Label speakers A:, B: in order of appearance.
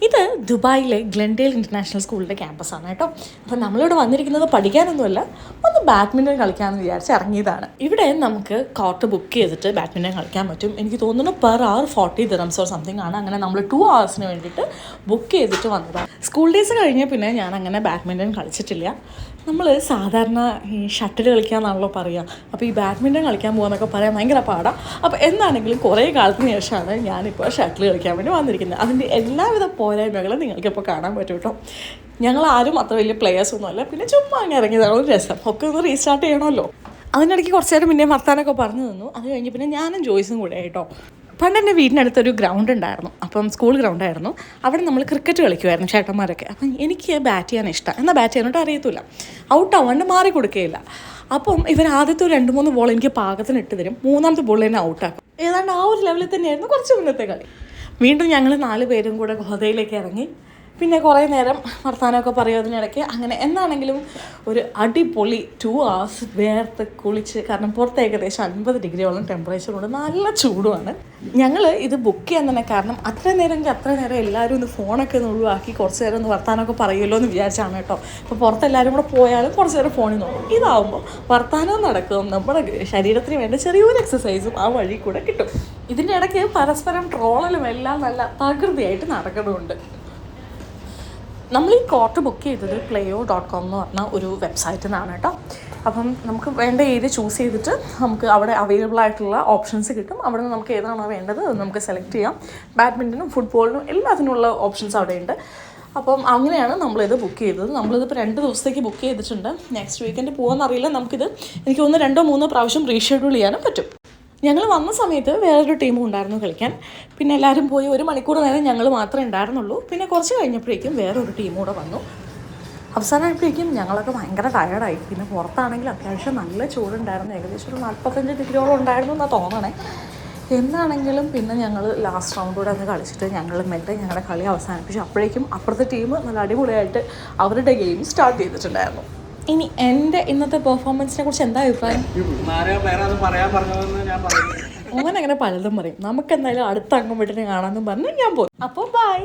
A: ഇത് ദുബായിലെ ഗ്ലെൻഡേൽ ഇൻ്റർനാഷണൽ സ്കൂളിൻ്റെ ക്യാമ്പസാണ് കേട്ടോ. അപ്പോൾ നമ്മളിവിടെ വന്നിരിക്കുന്നത് പഠിക്കാനൊന്നുമല്ല, ഒന്ന് ബാഡ്മിൻ്റൺ കളിക്കാമെന്ന് വിചാരിച്ച് ഇറങ്ങിയതാണ്. ഇവിടെ നമുക്ക് കോർട്ട് ബുക്ക് ചെയ്തിട്ട് ബാഡ്മിൻ്റൺ കളിക്കാൻ പറ്റും. എനിക്ക് തോന്നുന്നു per hour 40 dirhams or something ആണ്. അങ്ങനെ നമ്മൾ 2 hours വേണ്ടിയിട്ട് ബുക്ക് ചെയ്തിട്ട് വന്നതാണ്. സ്കൂൾ ഡേയ്സ് കഴിഞ്ഞ പിന്നെ ഞാൻ അങ്ങനെ ബാഡ്മിൻ്റൺ കളിച്ചിട്ടില്ല. നമ്മൾ സാധാരണ ഈ ഷട്ടിൽ കളിക്കാമെന്നാണല്ലോ പറയുക. അപ്പോൾ ഈ ബാഡ്മിൻ്റൺ കളിക്കാൻ പോകുന്നൊക്കെ പറയാൻ ഭയങ്കര പാടാണ്. അപ്പോൾ എന്താണെങ്കിലും കുറേ കാലത്തിന് ശേഷമാണ് ഞാനിപ്പോൾ ഷട്ടിൽ കളിക്കാൻ വേണ്ടി വന്നിരിക്കുന്നത്. അതിൻ്റെ എല്ലാവിധ പോരായ്മകളും നിങ്ങൾക്കിപ്പോൾ കാണാൻ പറ്റും കേട്ടോ. ഞങ്ങളാരും അത്ര വലിയ പ്ലെയേഴ്സൊന്നുമല്ല, പിന്നെ ചുമ്മാ അങ്ങനെ ഇറങ്ങിയതാണ് ഒരു രസം. ഒക്കെ ഒന്ന് റീസ്റ്റാർട്ട് ചെയ്യണമല്ലോ. അതിനിടയ്ക്ക് കുറച്ച് നേരം പിന്നെ വർത്താനൊക്കെ പറഞ്ഞു തന്നു. അത് കഴിഞ്ഞ് പിന്നെ ഞാനും ജോയ്സും കൂടെ കേട്ടോ. പണ്ട് എൻ്റെ വീടിനടുത്തൊരു ഗ്രൗണ്ട് ഉണ്ടായിരുന്നു. അപ്പം സ്കൂൾ ഗ്രൗണ്ടായിരുന്നു. അവിടെ നമ്മൾ ക്രിക്കറ്റ് കളിക്കുമായിരുന്നു ചേട്ടന്മാരൊക്കെ. അപ്പം എനിക്ക് ബാറ്റ് ചെയ്യാൻ ഇഷ്ടം, എന്നാൽ ബാറ്റ് ചെയ്യാനോട്ട് അറിയത്തില്ല. ഔട്ടാവാണ്ട് മാറി കൊടുക്കുകയില്ല. അപ്പം ഇവർ ആദ്യത്തെ 2-3 ബോൾ എനിക്ക് പാകത്തിന് ഇട്ട് തരും. 3ാമത്തെ ബോൾ എന്നെ ഔട്ടാക്കും. ഏതാണ്ട് ആ ഒരു ലെവലിൽ തന്നെയായിരുന്നു കുറച്ച് മുന്നത്തെ കളി. വീണ്ടും ഞങ്ങൾ 4 പേരും കൂടെ ഗോതയിലേക്ക് ഇറങ്ങി. പിന്നെ കുറേ നേരം വർത്താനമൊക്കെ പറയുന്നതിനിടയ്ക്ക് അങ്ങനെ എന്താണെങ്കിലും ഒരു അടിപൊളി 2 hours വേർത്ത് കുളിച്ച്, കാരണം പുറത്ത് ഏകദേശം 50 ഡിഗ്രിയോളം ടെമ്പറേച്ചറുണ്ട്, നല്ല ചൂടുമാണ്. ഞങ്ങൾ ഇത് ബുക്ക് ചെയ്യാൻ തന്നെ കാരണം അത്ര നേരം എല്ലാവരും ഒന്ന് ഫോണൊക്കെ ഒന്ന് ഒഴിവാക്കി കുറച്ച് നേരം ഒന്ന് വർത്താനമൊക്കെ പറയുമല്ലോ എന്ന് വിചാരിച്ചാണ് കേട്ടോ. അപ്പോൾ പുറത്ത് എല്ലാവരും കൂടെ പോയാലും കുറച്ച് നേരം ഫോണിൽ നോക്കും. ഇതാവുമ്പോൾ വർത്താനവും നടക്കും, നമ്മുടെ ശരീരത്തിന് വേണ്ട ചെറിയൊരു എക്സസൈസും ആ വഴി കൂടെ കിട്ടും. ഇതിൻ്റെ ഇടയ്ക്ക് പരസ്പരം ട്രോളലും എല്ലാം നല്ല തകൃതിയായിട്ട് നടക്കുന്നുമുണ്ട്. നമ്മൾ ഈ കോർട്ട് ബുക്ക് ചെയ്തത് playo.com എന്ന് പറഞ്ഞ ഒരു വെബ്സൈറ്റിൽ നിന്നാണ് കേട്ടോ. അപ്പം നമുക്ക് വേണ്ട ഏരിയ ചൂസ് ചെയ്തിട്ട് നമുക്ക് അവിടെ അവൈലബിൾ ആയിട്ടുള്ള ഓപ്ഷൻസ് കിട്ടും. അവിടെ നിന്ന് നമുക്ക് ഏതാണോ വേണ്ടത് അത് നമുക്ക് സെലക്ട് ചെയ്യാം. ബാഡ്മിൻ്റനും ഫുട്ബോളിനും എല്ലാത്തിനുള്ള ഓപ്ഷൻസ് അവിടെയുണ്ട്. അപ്പം അങ്ങനെയാണ് നമ്മളിത് ബുക്ക് ചെയ്തത്. നമ്മളിതിപ്പോൾ 2 ദിവസത്തേക്ക് ബുക്ക് ചെയ്തിട്ടുണ്ട്. നെക്സ്റ്റ് വീക്കെൻഡ് പോകുമെന്നറിയില്ല. നമുക്കിത് എനിക്ക് തോന്നുന്നു 2-3 പ്രാവശ്യം റീഷെഡ്യൂൾ ചെയ്യാനും പറ്റും. ഞങ്ങൾ വന്ന സമയത്ത് വേറൊരു ടീമും ഉണ്ടായിരുന്നു കളിക്കാൻ. പിന്നെ എല്ലാവരും പോയി 1 മണിക്കൂർ നേരം ഞങ്ങൾ മാത്രമേ ഉണ്ടായിരുന്നുള്ളൂ. പിന്നെ കുറച്ച് കഴിഞ്ഞപ്പോഴേക്കും വേറൊരു ടീം കൂടെ വന്നു. അവസാനമായപ്പോഴേക്കും ഞങ്ങളൊക്കെ ഭയങ്കര ടയർഡായി. പിന്നെ പുറത്താണെങ്കിൽ അത്യാവശ്യം നല്ല ചൂടുണ്ടായിരുന്നു. ഏകദേശം ഒരു 45 ഡിഗ്രിയോളം ഉണ്ടായിരുന്നു എന്നാണ് തോന്നണേ. എന്താണെങ്കിലും പിന്നെ ഞങ്ങൾ ലാസ്റ്റ് റൗണ്ട് കൂടെ ഒന്ന് കളിച്ചിട്ട് ഞങ്ങൾ മെല്ലെ ഞങ്ങളുടെ കളി അവസാനിപ്പിച്ചു. അപ്പോഴേക്കും അപ്പുറത്തെ ടീം നല്ല അടിപൊളിയായിട്ട് അവരുടെ ഗെയിം സ്റ്റാർട്ട് ചെയ്തിട്ടുണ്ടായിരുന്നു. ഇനി എൻ്റെ ഇന്നത്തെ പെർഫോമൻസിനെ കുറിച്ച് എന്താ അഭിപ്രായം? അങ്ങനെ പലതും പറയും. നമുക്കെന്തായാലും അടുത്ത അംഗം വീട്ടിനെ കാണാമെന്നും പറഞ്ഞ് ഞാൻ പോയി. അപ്പോൾ ബൈ.